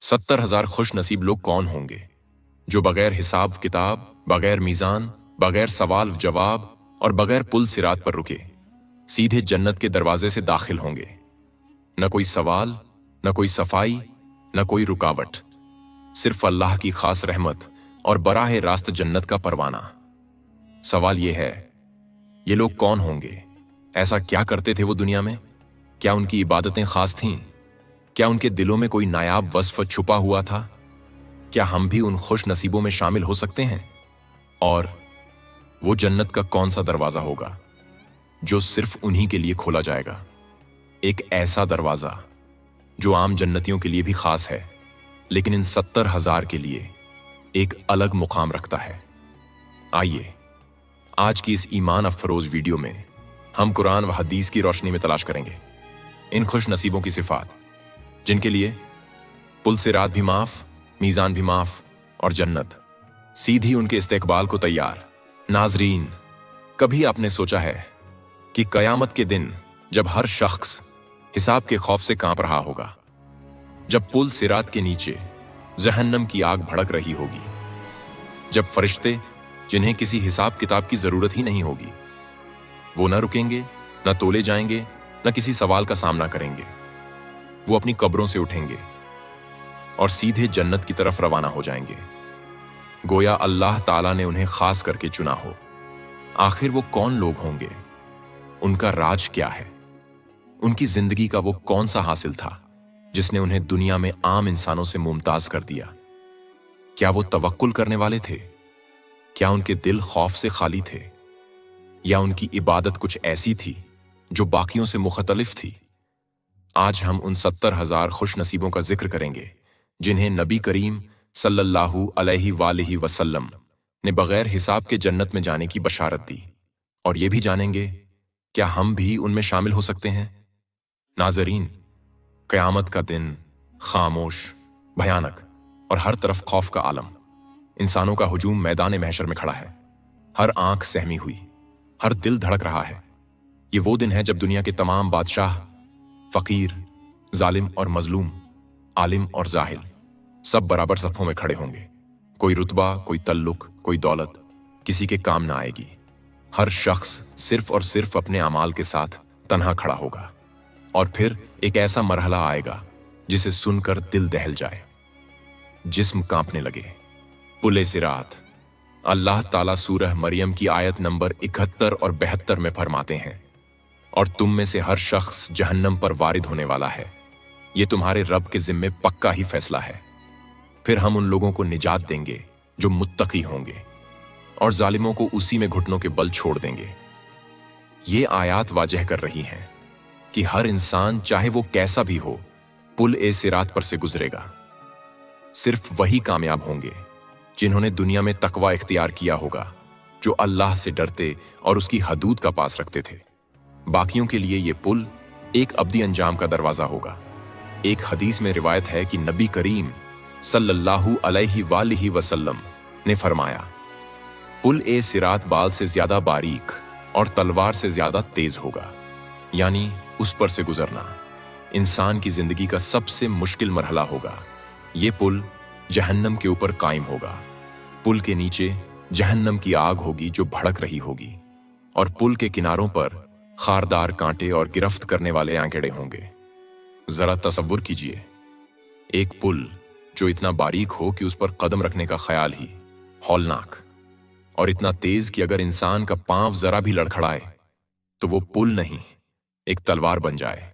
70,000 खुश नसीब लोग कौन होंगे जो बगैर हिसाब किताब, बगैर मीज़ान, बगैर सवाल जवाब और बगैर पुल सिरात पर रुके सीधे जन्नत के दरवाजे से दाखिल होंगे। न कोई सवाल, न कोई सफाई, न कोई रुकावट, सिर्फ अल्लाह की खास रहमत और बराह रास्त जन्नत का परवाना। सवाल यह है, ये लोग कौन होंगे? ऐसा क्या करते थे वो दुनिया में? क्या उनकी इबादतें खास थीं? क्या उनके दिलों में कोई नायाब वस्फ छुपा हुआ था? क्या हम भी उन खुश नसीबों में शामिल हो सकते हैं? और वो जन्नत का कौन सा दरवाजा होगा जो सिर्फ उन्हीं के लिए खोला जाएगा? एक ऐसा दरवाजा जो आम जन्नतियों के लिए भी खास है, लेकिन इन 70,000 के लिए एक अलग मुकाम रखता है। आइए आज की इस ईमान अफरोज वीडियो में हम कुरान व हदीस की रोशनी में तलाश करेंगे इन खुश नसीबों की सिफात, जिनके लिए पुल सिरात भी माफ, मीज़ान भी माफ और जन्नत सीधी उनके इस्तेकबाल को तैयार। नाजरीन, कभी आपने सोचा है कि कयामत के दिन जब हर शख्स हिसाब के खौफ से कांप रहा होगा, जब पुल सिरात के नीचे जहन्नम की आग भड़क रही होगी, जब फरिश्ते जिन्हें किसी हिसाब किताब की जरूरत ही नहीं होगी, वो न रुकेंगे, न तोले जाएंगे, न किसी सवाल का सामना करेंगे, वो अपनी कब्रों से उठेंगे और सीधे जन्नत की तरफ रवाना हो जाएंगे, गोया अल्लाह ताला ने उन्हें खास करके चुना हो। आखिर वो कौन लोग होंगे? उनका राज क्या है? उनकी जिंदगी का वो कौन सा हासिल था जिसने उन्हें दुनिया में आम इंसानों से मुमताज कर दिया? क्या वो तवक्कुल करने वाले थे? क्या उनके दिल खौफ से खाली थे? या उनकी इबादत कुछ ऐसी थी जो बाकियों से मुख्तलिफ थी? आज हम उन 70,000 खुश नसीबों का जिक्र करेंगे जिन्हें नबी करीम सल्लल्लाहु अलैहि वसल्लम ने बगैर हिसाब के जन्नत में जाने की बशारत दी, और ये भी जानेंगे क्या हम भी उनमें शामिल हो सकते हैं। नाजरीन, क़यामत का दिन खामोश, भयानक और हर तरफ खौफ का आलम। इंसानों का हुजूम मैदान महशर में खड़ा है, हर आंख सहमी हुई, हर दिल धड़क रहा है। ये वो दिन है जब दुनिया के तमाम बादशाह, फकीर, जालिम और मजलूम, आलिम और जाहिल सब बराबर सफ़ों में खड़े होंगे। कोई रुतबा, कोई तल्लुक, कोई दौलत किसी के काम ना आएगी। हर शख्स सिर्फ और सिर्फ अपने अमाल के साथ तन्हा खड़ा होगा। और फिर एक ऐसा मरहला आएगा जिसे सुनकर दिल दहल जाए, जिस्म कांपने लगे। पुले सिरात। अल्लाह ताला सूरह मरियम की आयत नंबर 71 और 72 में फरमाते हैं, और तुम में से हर शख्स जहन्नम पर वारिद होने वाला है। ये तुम्हारे रब के जिम्मे पक्का ही फैसला है। फिर हम उन लोगों को निजात देंगे जो मुत्तकी होंगे, और जालिमों को उसी में घुटनों के बल छोड़ देंगे। ये आयात वाजह कर रही हैं कि हर इंसान, चाहे वो कैसा भी हो, पुल ए सिरात पर से गुजरेगा। सिर्फ वही कामयाब होंगे जिन्होंने दुनिया में तकवा इख्तियार किया होगा, जो अल्लाह से डरते और उसकी हदूद का पास रखते थे। बाकियों के लिए ये पुल एक अब्दी अंजाम का दरवाजा होगा। एक हदीस में रिवायत है कि नबी करीम सल्लल्लाहु अलैहि वसल्लम ने फरमाया, पुल ए सिरात बाल से ज्यादा बारीक और तलवार से ज्यादा तेज होगा। यानी उस पर से गुजरना इंसान की जिंदगी का सबसे मुश्किल मरहला होगा। ये पुल जहन्नम के ऊपर कायम होगा। पुल के नीचे जहन्नम की आग होगी जो भड़क रही होगी, और पुल के किनारों पर खारदार कांटे और गिरफ्त करने वाले आंकड़े होंगे। जरा तसव्वुर कीजिए, एक पुल जो इतना बारीक हो कि उस पर कदम रखने का ख्याल ही हौलनाक, और इतना तेज कि अगर इंसान का पांव जरा भी लड़खड़ाए तो वो पुल नहीं, एक तलवार बन जाए,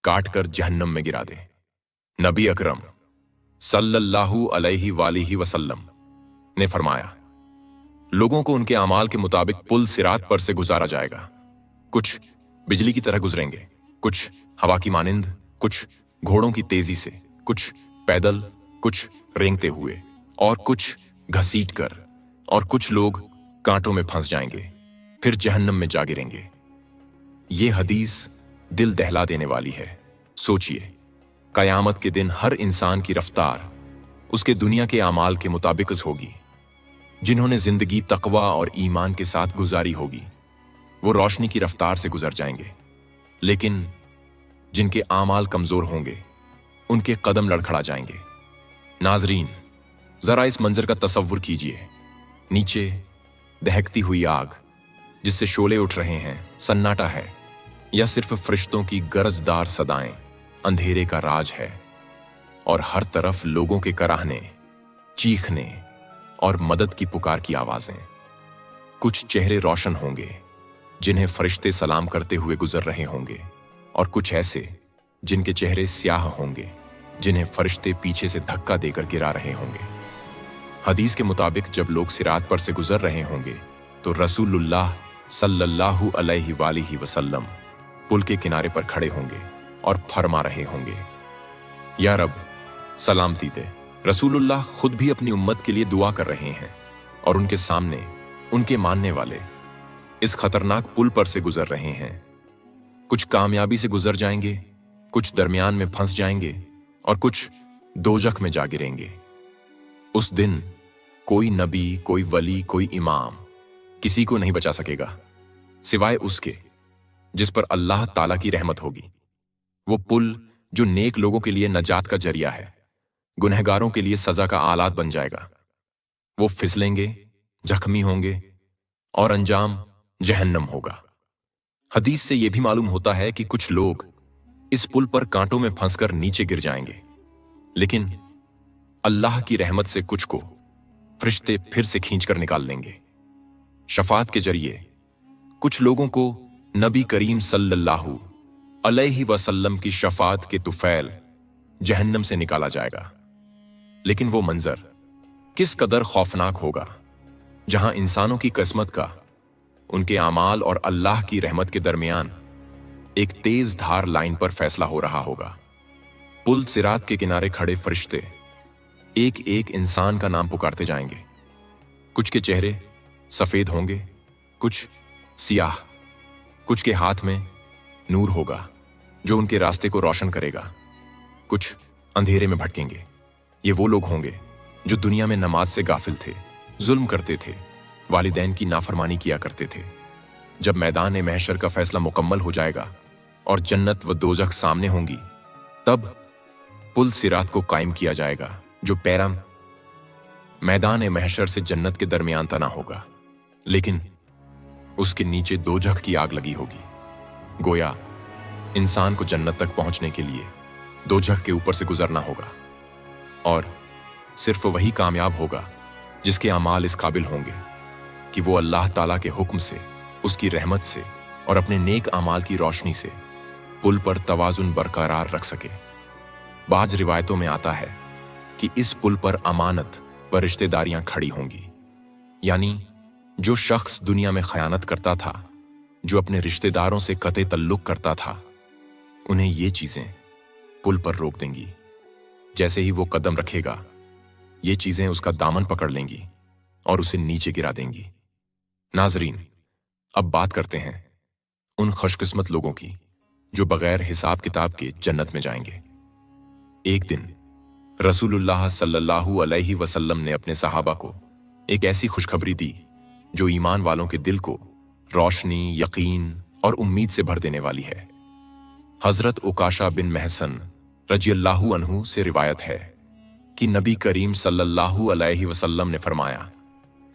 काट कर जहन्नम में गिरा दे। नबी अकरम सल्लल्लाहु अलैहि वसल्लम ने फरमाया, लोगों को उनके अमाल के मुताबिक पुल सिरात पर से गुजारा जाएगा। कुछ बिजली की तरह गुजरेंगे, कुछ हवा की मानिंद, कुछ घोड़ों की तेजी से, कुछ पैदल, कुछ रेंगते हुए, और कुछ घसीट कर, और कुछ लोग कांटों में फंस जाएंगे, फिर जहन्नम में जा गिरेंगे। ये हदीस दिल दहला देने वाली है। सोचिए, कयामत के दिन हर इंसान की रफ्तार उसके दुनिया के अमाल के मुताबिक होगी। जिन्होंने जिंदगी तकवा और ईमान के साथ गुजारी होगी वो रोशनी की रफ्तार से गुजर जाएंगे, लेकिन जिनके आमाल कमजोर होंगे उनके कदम लड़खड़ा जाएंगे। नाजरीन, जरा इस मंजर का तसव्वुर कीजिए। नीचे दहकती हुई आग जिससे शोले उठ रहे हैं, सन्नाटा है या सिर्फ फरिश्तों की गरजदार सदाएं अंधेरे का राज है। और हर तरफ लोगों के कराहने, चीखने और मदद की पुकार की आवाजें। कुछ चेहरे रोशन होंगे जिन्हें फरिश्ते सलाम करते हुए गुजर रहे होंगे, और कुछ ऐसे जिनके चेहरे स्याह होंगे जिन्हें फरिश्ते पीछे से धक्का देकर गिरा रहे होंगे। हदीस के मुताबिक जब लोग सिरात पर से गुजर रहे होंगे तो रसूलुल्लाह सल्लल्लाहु अलैहि वसल्लम पुल के किनारे पर खड़े होंगे और फरमा रहे होंगे, या रब सलामती दे। रसूलुल्लाह खुद भी अपनी उम्मत के लिए दुआ कर रहे हैं और उनके सामने उनके मानने वाले इस खतरनाक पुल पर से गुजर रहे हैं। कुछ कामयाबी से गुजर जाएंगे, कुछ दरमियान में फंस जाएंगे और कुछ दोजख में जा गिरेंगे। उस दिन कोई नबी, कोई वली, कोई इमाम किसी को नहीं बचा सकेगा सिवाय उसके जिस पर अल्लाह ताला की रहमत होगी। वो पुल जो नेक लोगों के लिए नजात का जरिया है, गुनहगारों के लिए सजा का आलात बन जाएगा। वो फिसलेंगे, जख्मी होंगे और अंजाम जहन्नम होगा। हदीस से यह भी मालूम होता है कि कुछ लोग इस पुल पर कांटों में फंसकर नीचे गिर जाएंगे, लेकिन अल्लाह की रहमत से कुछ को फरिश्ते फिर से खींचकर निकाल लेंगे। शफात के जरिए कुछ लोगों को नबी करीम सल्लल्लाहु अलैहि वसल्लम की शफात के तुफैल जहन्नम से निकाला जाएगा। लेकिन वो मंजर किस कदर खौफनाक होगा जहां इंसानों की किस्मत का उनके आमाल और अल्लाह की रहमत के दरमियान एक तेज धार लाइन पर फैसला हो रहा होगा। पुल सिरात के किनारे खड़े फरिश्ते एक एक इंसान का नाम पुकारते जाएंगे। कुछ के चेहरे सफेद होंगे, कुछ सियाह, कुछ के हाथ में नूर होगा जो उनके रास्ते को रोशन करेगा, कुछ अंधेरे में भटकेंगे। ये वो लोग होंगे जो दुनिया में नमाज से गाफिल थे, जुल्म करते थे, वालिदैन की नाफरमानी किया करते थे। जब मैदान महशर का फैसला मुकम्मल हो जाएगा और जन्नत व दोजख सामने होंगी, तब पुल सिरात को कायम किया जाएगा जो पैरम मैदान महशर से जन्नत के दरमियान तना होगा, लेकिन उसके नीचे दोजख की आग लगी होगी। गोया इंसान को जन्नत तक पहुंचने के लिए दोजख के ऊपर से गुजरना होगा, और सिर्फ वही कामयाब होगा जिसके अमाल इस काबिल होंगे कि वो अल्लाह ताला के हुक्म से, उसकी रहमत से और अपने नेक अमाल की रोशनी से पुल पर तवाजुन बरकरार रख सके। बाज रिवायतों में आता है कि इस पुल पर अमानत व रिश्तेदारियां खड़ी होंगी, यानी जो शख्स दुनिया में खयानत करता था, जो अपने रिश्तेदारों से कते तल्लुक करता था, उन्हें ये चीजें पुल पर रोक देंगी। जैसे ही वो कदम रखेगा, ये चीजें उसका दामन पकड़ लेंगी और उसे नीचे गिरा देंगी। नाजरीन, अब बात करते हैं उन खुशकिस्मत लोगों की जो बगैर हिसाब किताब के जन्नत में जाएंगे। एक दिन रसूलुल्लाह सल्लल्लाहु अलैहि वसल्लम ने अपने सहाबा को एक ऐसी खुशखबरी दी जो ईमान वालों के दिल को रोशनी, यकीन और उम्मीद से भर देने वाली है। हजरत उकाशा बिन महसन रजियल्लाहु अन्हु से रिवायत है कि नबी करीम सल्लल्लाहु अलैहि वसल्लम ने फरमाया,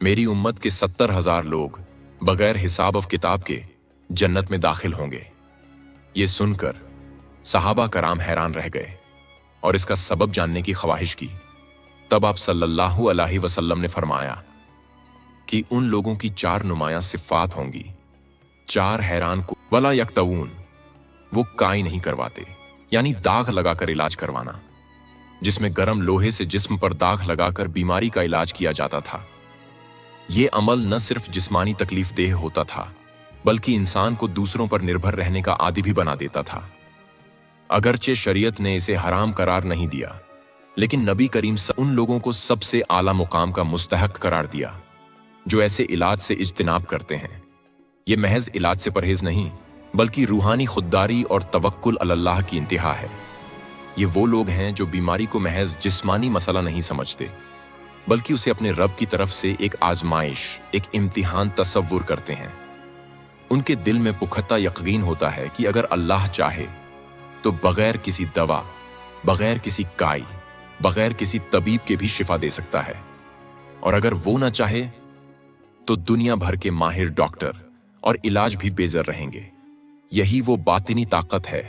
मेरी उम्मत के 70,000 लोग बगैर हिसाब और किताब के जन्नत में दाखिल होंगे। ये सुनकर सहाबा कराम हैरान रह गए और इसका सबब जानने की ख्वाहिश की। तब आप सल्लल्लाहु अलैहि वसल्लम ने फरमाया कि उन लोगों की 4 नुमायां सिफ़ात होंगी। 4 हैरान को वला यक्तऊन, वो काई नहीं करवाते, यानी दाग लगाकर इलाज करवाना, जिसमें गर्म लोहे से जिस्म पर दाग लगाकर बीमारी का इलाज किया जाता था। ये अमल न सिर्फ जिस्मानी तकलीफ देह होता था, बल्कि इंसान को दूसरों पर निर्भर रहने का आदी भी बना देता था। अगरचे शरीयत ने इसे हराम करार नहीं दिया, लेकिन नबी करीम उन लोगों को सबसे आला मुकाम का मुस्तहक करार दिया जो ऐसे इलाज से इज्तिनाब करते हैं। ये महज इलाज से परहेज नहीं, बल्कि रूहानी खुददारी और तवक्कुल अल्लाह की इंतहा है। ये वो लोग हैं जो बीमारी को महज जिस्मानी मसला नहीं समझते, बल्कि उसे अपने रब की तरफ से एक आजमाइश, एक इम्तिहान तसव्वुर करते हैं। उनके दिल में पुख्ता यकीन होता है कि अगर अल्लाह चाहे तो बगैर किसी दवा, बगैर किसी काई, बगैर किसी तबीब के भी शिफा दे सकता है, और अगर वो ना चाहे तो दुनिया भर के माहिर डॉक्टर और इलाज भी बेजर रहेंगे। यही वो बातिनी ताकत है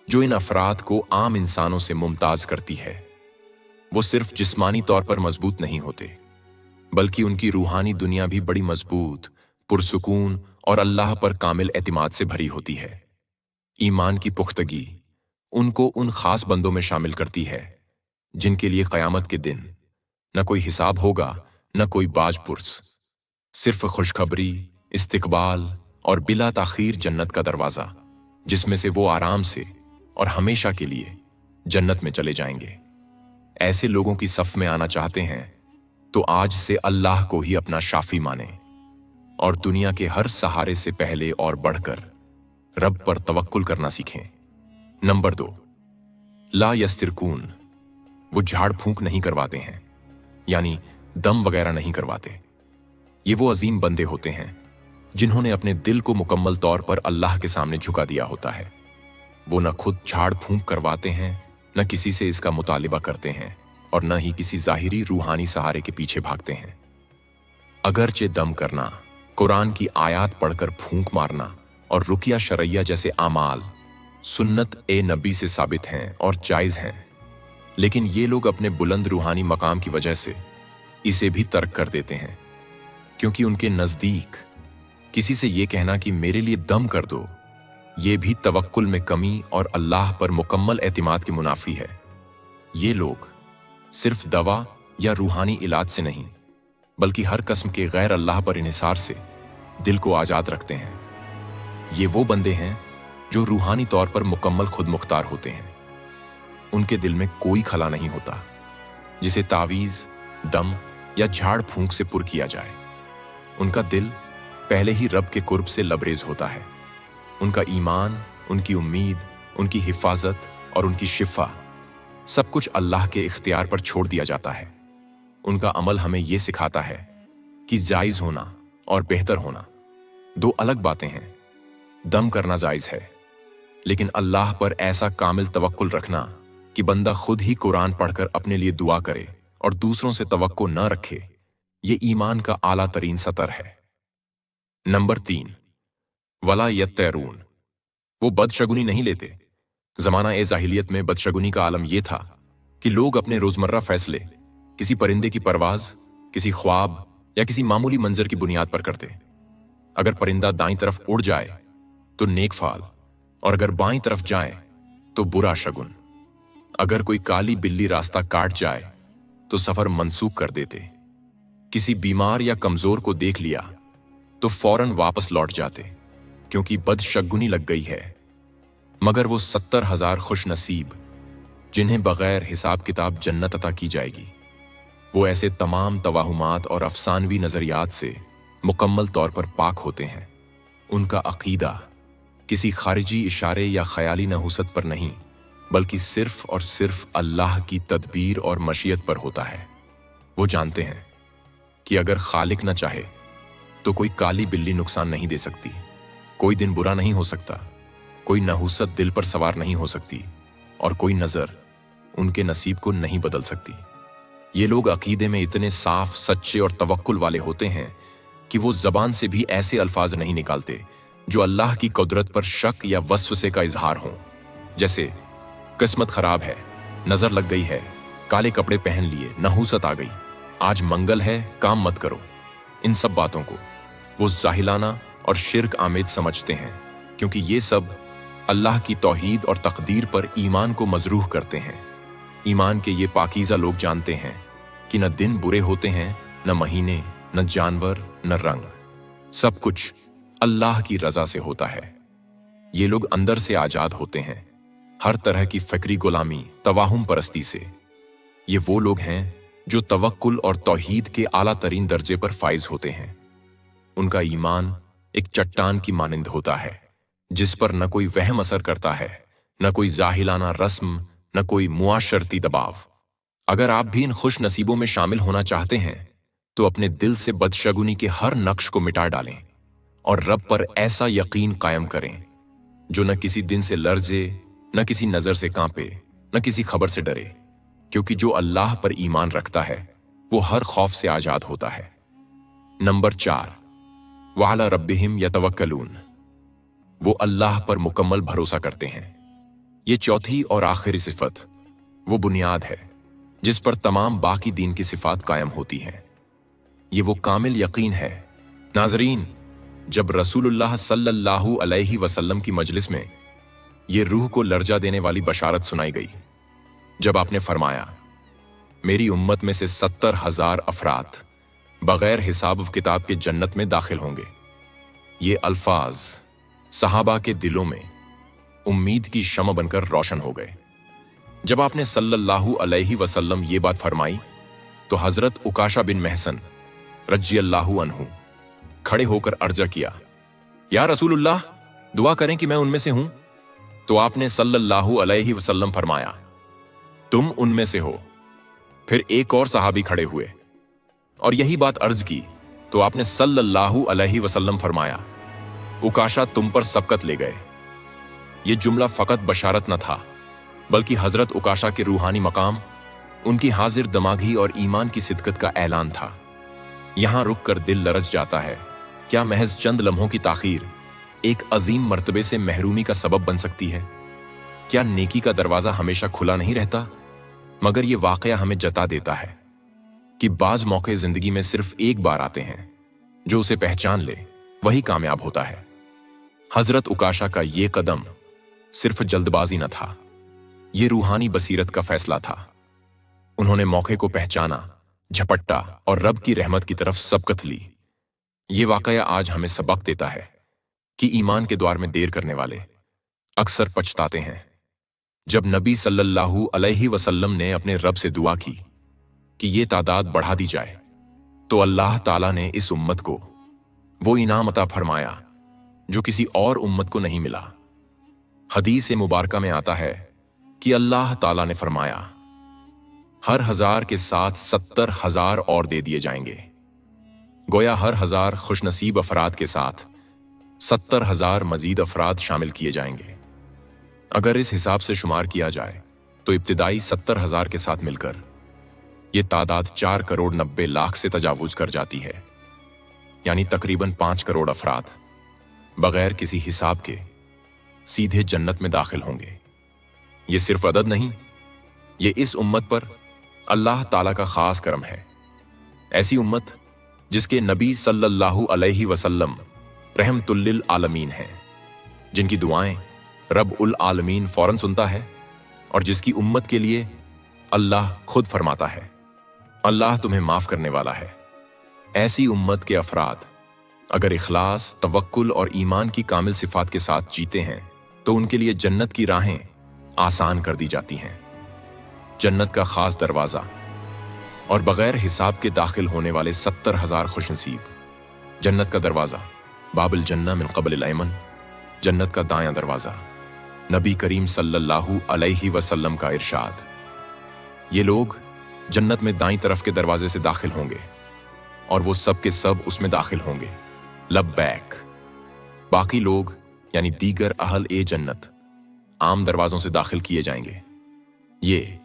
जो इन अफराद को आम इंसानों से मुमताज करती है। वो सिर्फ जिस्मानी तौर पर मजबूत नहीं होते, बल्कि उनकी रूहानी दुनिया भी बड़ी मजबूत, पुरसुकून और अल्लाह पर कामिल एतिमाद से भरी होती है। ईमान की पुख्तगी उनको उन खास बंदों में शामिल करती है जिनके लिए क़यामत के दिन न कोई हिसाब होगा, न कोई बाज पुर्स, सिर्फ खुशखबरी, इस्तिकबाल और बिला ताखीर जन्नत का दरवाजा, जिसमें से वो आराम से और हमेशा के लिए जन्नत में चले जाएंगे। ऐसे लोगों की सफ में आना चाहते हैं तो आज से अल्लाह को ही अपना शाफी माने और दुनिया के हर सहारे से पहले और बढ़कर रब पर तवक्कुल करना सीखें। नंबर 2, ला यस्तिरकून, वो झाड़ फूंक नहीं करवाते हैं, यानी दम वगैरह नहीं करवाते। ये वो अजीम बंदे होते हैं जिन्होंने अपने दिल को मुकम्मल तौर पर अल्लाह के सामने झुका दिया होता है। वो न खुद झाड़ फूंक करवाते हैं, न किसी से इसका मुतालिबा करते हैं, और न ही किसी जाहिरी रूहानी सहारे के पीछे भागते हैं। अगरचे दम करना, कुरान की आयात पढ़कर फूंक मारना और रुकिया शरैया जैसे आमाल सुन्नत ए नबी से साबित हैं और जायज हैं, लेकिन ये लोग अपने बुलंद रूहानी मकाम की वजह से इसे भी तर्क कर देते हैं, क्योंकि उनके नजदीक किसी से ये कहना कि मेरे लिए दम कर दो, ये भी तवक्कुल में कमी और अल्लाह पर मुकम्मल एतिमाद के मुनाफी है। ये लोग सिर्फ दवा या रूहानी इलाज से नहीं, बल्कि हर किस्म के गैर अल्लाह पर इन्हिसार से दिल को आजाद रखते हैं। ये वो बंदे हैं जो रूहानी तौर पर मुकम्मल खुद मुख्तार होते हैं। उनके दिल में कोई खला नहीं होता जिसे तावीज, दम या झाड़ फूंक से पुर किया जाए। उनका दिल पहले ही रब के कुर्ब से लबरेज होता है। उनका ईमान, उनकी उम्मीद, उनकी हिफाजत और उनकी शिफा सब कुछ अल्लाह के इख्तियार पर छोड़ दिया जाता है। उनका अमल हमें यह सिखाता है कि जायज होना और बेहतर होना दो अलग बातें हैं। दम करना जायज है, लेकिन अल्लाह पर ऐसा कामिल तवक्कुल रखना कि बंदा खुद ही कुरान पढ़कर अपने लिए दुआ करे और दूसरों से तवक्को न रखे, ये ईमान का आला तरीन सतर है। नंबर 3, वला यत्तैरून, वो बदशगुनी नहीं लेते। जमाना ए जाहिलियत में बदशगुनी का आलम यह था कि लोग अपने रोजमर्रा फैसले किसी परिंदे की परवाज, किसी ख्वाब या किसी मामूली मंजर की बुनियाद पर करते। अगर परिंदा दाईं तरफ उड़ जाए तो नेक फाल, और अगर बाईं तरफ जाए तो बुरा शगुन। अगर कोई काली बिल्ली रास्ता काट जाए तो सफर मंसूख कर देते। किसी बीमार या कमजोर को देख लिया तो फौरन वापस लौट जाते, क्योंकि बदशगुनी लग गई है। मगर वो 70,000 खुश नसीब जिन्हें बगैर हिसाब किताब जन्नत अता की जाएगी, वो ऐसे तमाम तवाहुमात और अफसानवी नजरियात से मुकम्मल तौर पर पाक होते हैं। उनका अकीदा किसी खारिजी इशारे या ख्याली नहुसत पर नहीं, बल्कि सिर्फ और सिर्फ अल्लाह की तदबीर और मशीयत पर होता है। वो जानते हैं कि अगर खालिक न चाहे तो कोई काली बिल्ली नुकसान नहीं दे सकती, कोई दिन बुरा नहीं हो सकता, कोई नहुसत दिल पर सवार नहीं हो सकती, और कोई नजर उनके नसीब को नहीं बदल सकती। ये लोग अकीदे में इतने साफ, सच्चे और तवक्कुल वाले होते हैं कि वो जबान से भी ऐसे अल्फाज नहीं निकालते जो अल्लाह की कुदरत पर शक या वस्वसे का इजहार हो, जैसे किस्मत खराब है, नजर लग गई है, काले कपड़े पहन लिए, नहुसत आ गई, आज मंगल है, काम मत करो। इन सब बातों को वो जाहिलाना और शिर्क आमेद समझते हैं, क्योंकि ये सब अल्लाह की तौहीद और तकदीर पर ईमान को मजरूह करते हैं। ईमान के ये पाकीज़ा लोग जानते हैं कि न दिन बुरे होते हैं, न महीने, न जानवर, न रंग, सब कुछ अल्लाह की रजा से होता है। ये लोग अंदर से आजाद होते हैं हर तरह की फिक्री गुलामी, तवाहुम परस्ती से। ये वो लोग हैं जो तवक्कुल और तौहीद के आला तरीन दर्जे पर फाइज होते हैं। उनका ईमान एक चट्टान की मानिंद होता है, जिस पर न कोई वहम असर करता है, न कोई जाहिलाना रस्म, न कोई मुआशरती दबाव। अगर आप भी इन खुश नसीबों में शामिल होना चाहते हैं तो अपने दिल से बदशगुनी के हर नक्श को मिटा डालें और रब पर ऐसा यकीन कायम करें जो न किसी दिन से लर्जे, न किसी नजर से कांपे, न किसी खबर से डरे, क्योंकि जो अल्लाह पर ईमान रखता है वो हर खौफ से आजाद होता है। नंबर 4, वअला रब्बिहिम यतवक्कलून, वो अल्लाह पर मुकम्मल भरोसा करते हैं। ये चौथी और आखिरी सिफत वो बुनियाद है जिस पर तमाम बाकी दीन की सिफात कायम होती हैं। ये वो कामिल यकीन है। नाजरीन, जब रसूलुल्लाह सल्लल्लाहु अलैहि वसल्लम की मजलिस में ये रूह को लर्जा देने वाली बशारत सुनाई गई, जब आपने फरमाया मेरी उम्मत में से 70,000 अफराद बगैर हिसाब व किताब के जन्नत में दाखिल होंगे, ये अल्फाज सहाबा के दिलों में उम्मीद की शम्म बनकर रोशन हो गए। जब आपने सल्लल्लाहु अलैहि वसल्लम ये बात फरमाई तो हजरत उकाशा बिन महसन रज़ियल्लाहु अन्हु खड़े होकर अर्जा किया, या रसूलुल्लाह, दुआ करें कि मैं उनमें से हूं। तो आपने सल्लल्लाहु अलैहि वसल्लम फरमाया, तुम उनमें से हो। फिर एक और सहाबी खड़े हुए और यही बात अर्ज की तो आपने सल्लल्लाहु अलैहि वसल्लम फरमाया, उकाशा तुम पर सबकत ले गए। यह जुमला फकत बशारत न था बल्कि हजरत उकाशा के रूहानी मकाम, उनकी हाजिर दमागी और ईमान की सिदकत का ऐलान था। यहां रुक कर दिल लरज जाता है, क्या महज चंद लम्हों की ताखीर एक अजीम मर्तबे से महरूमी का सबब बन सकती है? क्या नेकी का दरवाजा हमेशा खुला नहीं रहता? मगर यह वाकया हमें जता देता है कि बाज मौके जिंदगी में सिर्फ एक बार आते हैं, जो उसे पहचान ले वही कामयाब होता है। हजरत उकाशा का यह कदम सिर्फ जल्दबाजी न था, यह रूहानी बसीरत का फैसला था। उन्होंने मौके को पहचाना, झपट्टा और रब की रहमत की तरफ सबकत ली। यह वाकया आज हमें सबक देता है कि ईमान के द्वार में देर करने वाले अक्सर पछताते हैं। जब नबी सल्लल्लाहु अलैहि वसल्लम ने अपने रब से दुआ की कि ये तादाद बढ़ा दी जाए, तो अल्लाह ताला ने इस उम्मत को वो इनाम अता फरमाया जो किसी और उम्मत को नहीं मिला। हदीस मुबारका में आता है कि अल्लाह ताला ने फरमाया, हर 1000 के साथ 70,000 और दे दिए जाएंगे। गोया हर 1000 खुशनसीब अफराद के साथ 70,000 मजीद अफराद शामिल किए जाएंगे। अगर इस हिसाब से शुमार किया जाए तो इब्तिदाई 70,000 के साथ मिलकर यह तादाद 4 करोड़ 90 लाख से तजावुज कर जाती है, यानी तकरीबन 5 करोड़ अफराद बगैर किसी हिसाब के सीधे जन्नत में दाखिल होंगे। ये सिर्फ अदद नहीं, ये इस उम्मत पर अल्लाह ताला का खास करम है। ऐसी उम्मत जिसके नबी सल्लल्लाहु अलैहि वसल्लम रहमतुल लिल आलमीन हैं, जिनकी दुआएं रब उल आलमीन फौरन सुनता है और जिसकी उम्मत के लिए अल्लाह खुद फरमाता है, अल्लाह तुम्हें माफ करने वाला है। ऐसी उम्मत के अफराद अगर इखलास, तवक्कुल और ईमान की कामिल सिफात के साथ जीते हैं तो उनके लिए जन्नत की राहें आसान कर दी जाती हैं। जन्नत का खास दरवाजा और बगैर हिसाब के दाखिल होने वाले 70,000 खुशनसीब। जन्नत का दरवाजा बाबुल जन्ना मिन क़ब्लिल अयमन, जन्नत का दायां दरवाजा। नबी करीम सल्लल्लाहु अलैहि वसल्लम का इरशाद, ये लोग जन्नत में दाईं तरफ के दरवाजे से दाखिल होंगे और वो सब के सब उसमें दाखिल होंगे, लब्बैक। बाकी लोग यानी दीगर अहल ए जन्नत आम दरवाजों से दाखिल किए जाएंगे। ये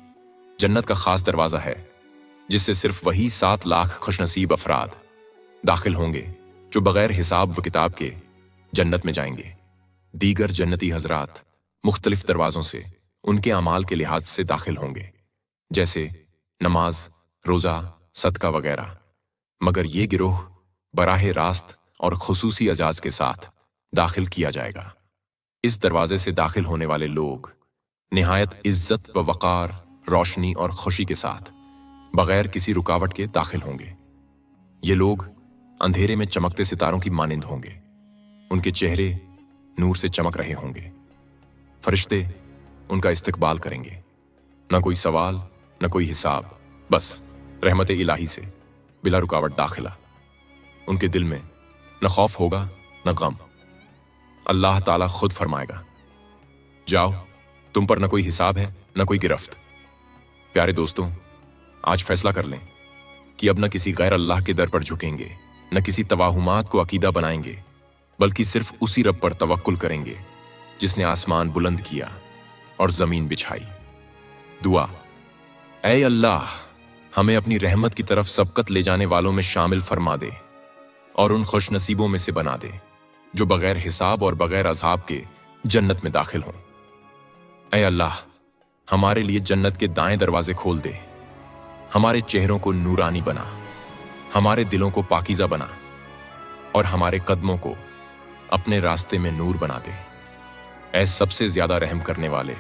जन्नत का खास दरवाजा है जिससे सिर्फ वही 7 लाख खुशनसीब अफराद दाखिल होंगे जो बगैर हिसाब व किताब के जन्नत में जाएंगे। दीगर जन्नती हजरात मुख्तलिफ दरवाजों से उनके अमाल के लिहाज से दाखिल होंगे, जैसे नमाज, रोजा, सदका वगैरह। मगर ये गिरोह बराह रास्त और खुसूसी एजाज के साथ दाखिल किया जाएगा। इस दरवाजे से दाखिल होने वाले लोग निहायत इज्जत व वक़ार, रोशनी और खुशी के साथ बगैर किसी रुकावट के दाखिल होंगे। ये लोग अंधेरे में चमकते सितारों की मानिंद होंगे, उनके चेहरे नूर से चमक रहे होंगे। फरिश्ते उनका इस्तकबाल करेंगे, न कोई सवाल न कोई हिसाब, बस रहमत इलाही से बिला रुकावट दाखिला। उनके दिल में न खौफ होगा न गम। अल्लाह ताला खुद फरमाएगा, जाओ, तुम पर न कोई हिसाब है न कोई गिरफ्त। प्यारे दोस्तों, आज फैसला कर लें कि अब न किसी गैर अल्लाह के दर पर झुकेंगे, न किसी तवाहुमात को अकीदा बनाएंगे, बल्कि सिर्फ उसी रब पर तवक्कुल करेंगे जिसने आसमान बुलंद किया और जमीन बिछाई। दुआ, اے اللہ ہمیں اپنی رحمت کی طرف سبقت لے جانے والوں میں شامل فرما دے اور ان خوش نصیبوں میں سے بنا دے جو بغیر حساب اور بغیر عذاب کے جنت میں داخل ہوں۔ اے اللہ ہمارے لیے جنت کے دائیں دروازے کھول دے، ہمارے چہروں کو نورانی بنا، ہمارے دلوں کو پاکیزہ بنا اور ہمارے قدموں کو اپنے راستے میں نور بنا دے۔ اے سب سے زیادہ رحم کرنے والے،